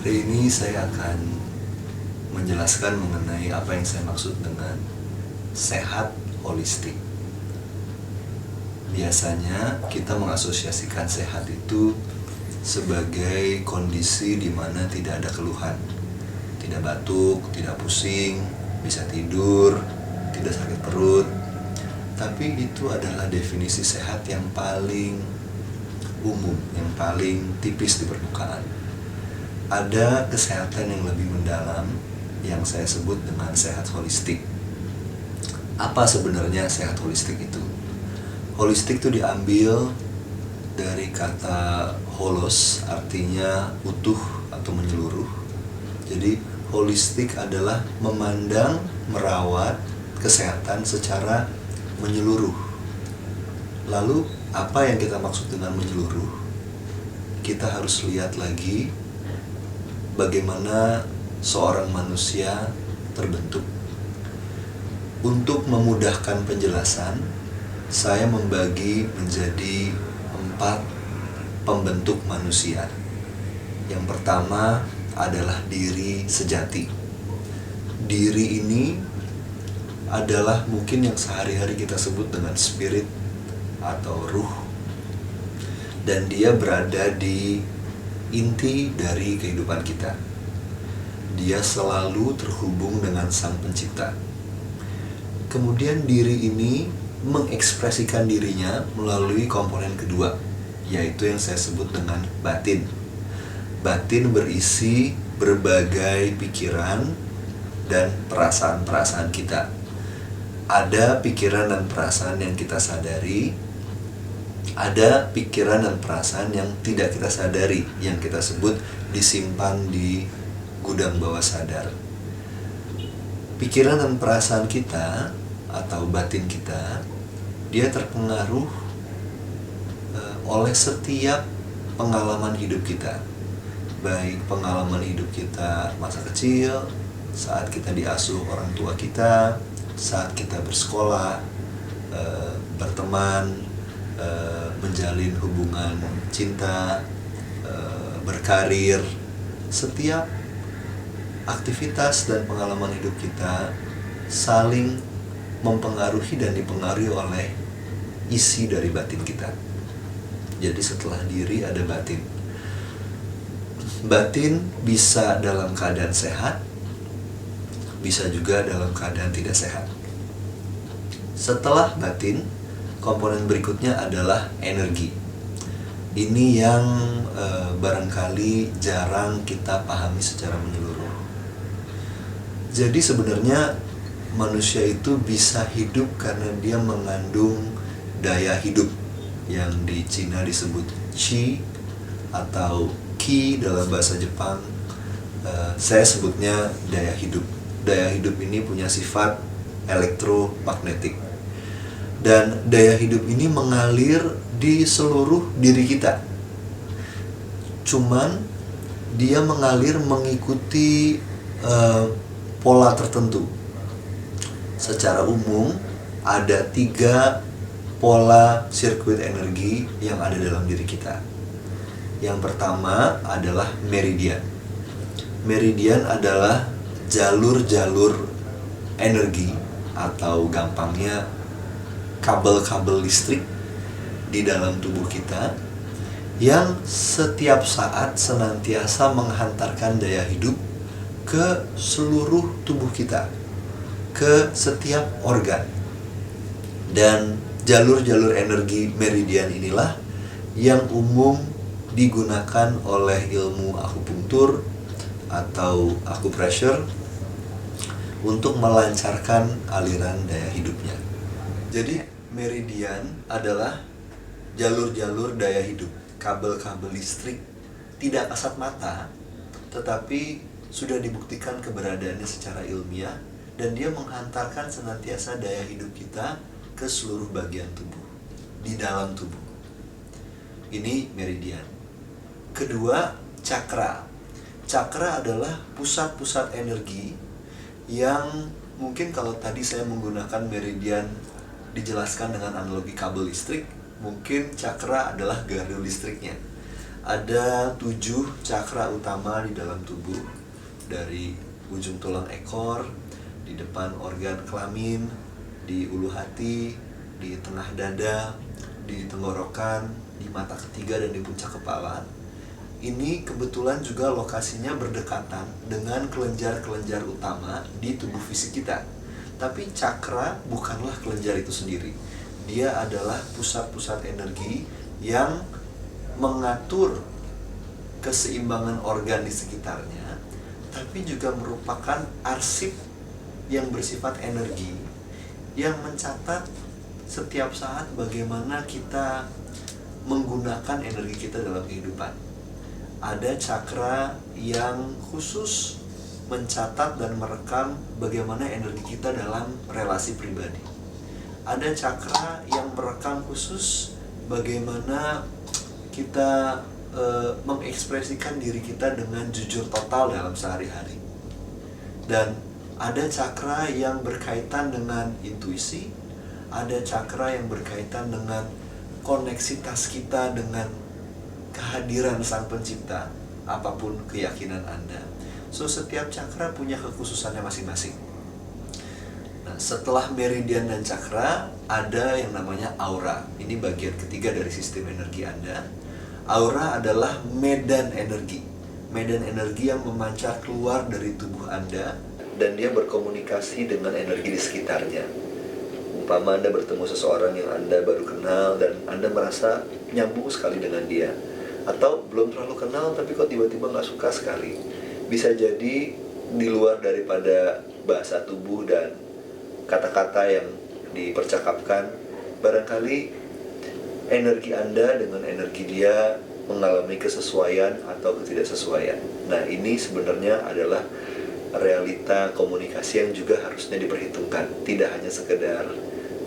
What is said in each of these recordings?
Hari ini saya akan menjelaskan mengenai apa yang saya maksud dengan sehat holistik. Biasanya kita mengasosiasikan sehat itu sebagai kondisi di mana tidak ada keluhan, tidak batuk, tidak pusing, bisa tidur, tidak sakit perut. Tapi itu adalah definisi sehat yang paling umum, yang paling tipis di permukaan. Ada kesehatan yang lebih mendalam yang saya sebut dengan sehat holistik. Apa sebenarnya sehat holistik itu? Holistik itu diambil dari kata holos, artinya utuh atau menyeluruh. Jadi holistik adalah memandang, merawat kesehatan secara menyeluruh. Lalu apa yang kita maksud dengan menyeluruh? Kita harus lihat lagi bagaimana seorang manusia terbentuk. Untuk memudahkan penjelasan, saya membagi menjadi 4 pembentuk manusia. Yang pertama adalah diri sejati. Diri ini adalah mungkin yang sehari-hari kita sebut dengan spirit atau ruh. Dan dia berada di inti dari kehidupan kita. Dia selalu terhubung dengan Sang Pencipta. Kemudian diri ini mengekspresikan dirinya melalui komponen kedua, yaitu yang saya sebut dengan batin. Batin berisi berbagai pikiran dan perasaan-perasaan kita. Ada pikiran dan perasaan yang kita sadari, ada pikiran dan perasaan yang tidak kita sadari, yang kita sebut disimpan di gudang bawah sadar. Pikiran dan perasaan kita atau batin kita, dia terpengaruh oleh setiap pengalaman hidup kita. Baik pengalaman hidup kita masa kecil, saat kita diasuh orang tua kita, saat kita bersekolah, berteman, menjalin hubungan cinta, berkarir. Setiap aktivitas dan pengalaman hidup kita saling mempengaruhi dan dipengaruhi oleh isi dari batin kita. Jadi setelah diri ada batin. Batin bisa dalam keadaan sehat, bisa juga dalam keadaan tidak sehat. Setelah batin, komponen berikutnya adalah energi. Ini yang barangkali jarang kita pahami secara menyeluruh. Jadi sebenarnya manusia itu bisa hidup karena dia mengandung daya hidup yang di Cina disebut Qi atau Qi dalam bahasa Jepang. Saya sebutnya daya hidup. Daya hidup ini punya sifat elektromagnetik. Dan daya hidup ini mengalir di seluruh diri kita. Cuman dia mengalir mengikuti pola tertentu. Secara umum ada 3 pola sirkuit energi yang ada dalam diri kita. Yang pertama adalah meridian. Meridian adalah jalur-jalur energi atau gampangnya kabel-kabel listrik di dalam tubuh kita yang setiap saat senantiasa menghantarkan daya hidup ke seluruh tubuh kita, ke setiap organ. Dan jalur-jalur energi meridian inilah yang umum digunakan oleh ilmu akupunktur atau acupressure untuk melancarkan aliran daya hidupnya. Jadi meridian adalah jalur-jalur daya hidup, kabel-kabel listrik tidak kasat mata, tetapi sudah dibuktikan keberadaannya secara ilmiah, dan dia menghantarkan senantiasa daya hidup kita ke seluruh bagian tubuh, di dalam tubuh. Ini meridian. Kedua, cakra. Cakra adalah pusat-pusat energi yang mungkin kalau tadi saya menggunakan meridian dijelaskan dengan analogi kabel listrik, mungkin cakra adalah gardu listriknya. Ada 7 cakra utama di dalam tubuh, dari ujung tulang ekor, di depan organ kelamin, di ulu hati, di tengah dada, di tenggorokan, di mata ketiga, dan di puncak kepala. Ini kebetulan juga lokasinya berdekatan dengan kelenjar-kelenjar utama di tubuh fisik kita. Tapi cakra bukanlah kelenjar itu sendiri. Dia adalah pusat-pusat energi yang mengatur keseimbangan organ di sekitarnya, tapi juga merupakan arsip yang bersifat energi yang mencatat setiap saat bagaimana kita menggunakan energi kita dalam kehidupan. Ada cakra yang khusus mencatat dan merekam bagaimana energi kita dalam relasi pribadi. Ada cakra yang merekam khusus bagaimana kita mengekspresikan diri kita dengan jujur total dalam sehari-hari. Dan ada cakra yang berkaitan dengan intuisi, ada cakra yang berkaitan dengan koneksitas kita dengan kehadiran Sang Pencipta, apapun keyakinan Anda. So, setiap cakra punya kekhususannya masing-masing. Nah, setelah meridian dan cakra, ada yang namanya aura. Ini bagian ketiga dari sistem energi Anda. Aura adalah medan energi. Medan energi yang memancar keluar dari tubuh Anda, dan dia berkomunikasi dengan energi di sekitarnya. Umpama Anda bertemu seseorang yang Anda baru kenal dan Anda merasa nyambung sekali dengan dia, atau belum terlalu kenal tapi kok tiba-tiba nggak suka sekali. Bisa jadi di luar daripada bahasa tubuh dan kata-kata yang dipercakapkan, barangkali energi Anda dengan energi dia mengalami kesesuaian atau ketidaksesuaian. Nah, ini sebenarnya adalah realita komunikasi yang juga harusnya diperhitungkan. Tidak hanya sekedar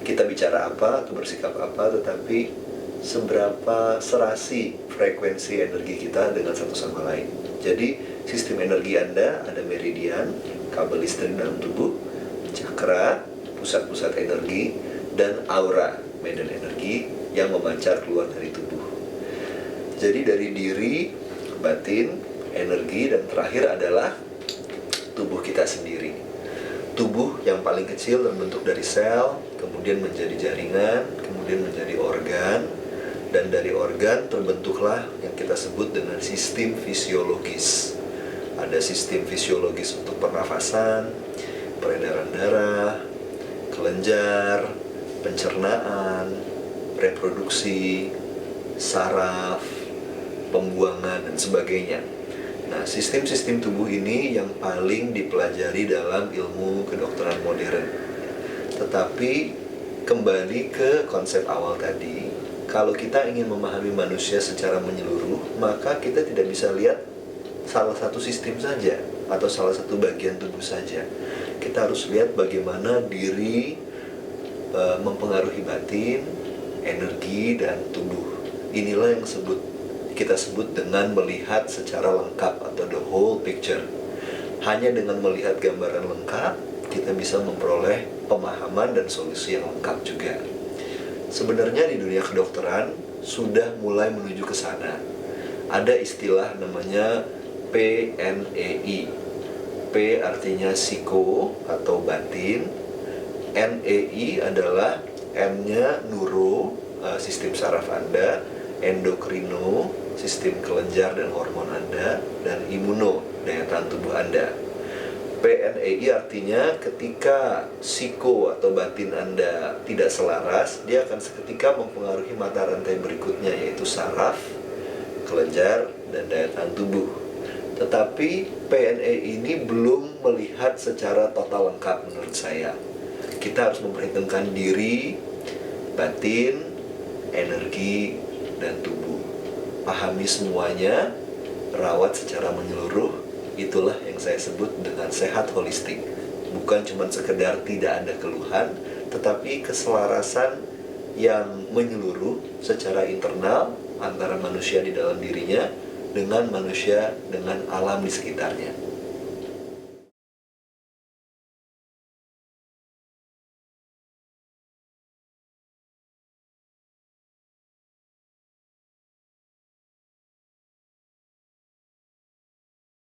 kita bicara apa atau bersikap apa, tetapi seberapa serasi frekuensi energi kita dengan satu sama lain. Jadi, sistem energi Anda ada meridian, kabel listrik dalam tubuh, cakra, pusat-pusat energi, dan aura, medan energi yang memancar keluar dari tubuh. Jadi dari diri, batin, energi, dan terakhir adalah tubuh kita sendiri. Tubuh yang paling kecil terbentuk dari sel, kemudian menjadi jaringan, kemudian menjadi organ, dan dari organ terbentuklah yang kita sebut dengan sistem fisiologis. Ada sistem fisiologis untuk pernafasan, peredaran darah, kelenjar, pencernaan, reproduksi, saraf, pembuangan, dan sebagainya. Nah, sistem-sistem tubuh ini yang paling dipelajari dalam ilmu kedokteran modern. Tetapi kembali ke konsep awal tadi, kalau kita ingin memahami manusia secara menyeluruh, maka kita tidak bisa lihat salah satu sistem saja atau salah satu bagian tubuh saja. Kita harus lihat bagaimana diri mempengaruhi batin, energi, dan tubuh. Inilah yang kita sebut dengan melihat secara lengkap atau the whole picture. Hanya dengan melihat gambaran lengkap, kita bisa memperoleh pemahaman dan solusi yang lengkap juga. Sebenarnya di dunia kedokteran sudah mulai menuju ke sana. Ada istilah namanya PNEI. P artinya psiko atau batin. NEI adalah N-nya neuro, sistem saraf Anda, endokrino, sistem kelenjar dan hormon Anda, dan imuno, daya tahan tubuh Anda. PNEI artinya ketika psiko atau batin Anda tidak selaras, dia akan seketika mempengaruhi mata rantai berikutnya, yaitu saraf, kelenjar, dan daya tahan tubuh. Tetapi PNEI ini belum melihat secara total lengkap menurut saya. Kita harus memperhitungkan diri, batin, energi, dan tubuh. Pahami semuanya, rawat secara menyeluruh. Itulah yang saya sebut dengan sehat holistik. Bukan cuma sekedar tidak ada keluhan, tetapi keselarasan yang menyeluruh secara internal antara manusia di dalam dirinya dengan manusia dengan alam di sekitarnya.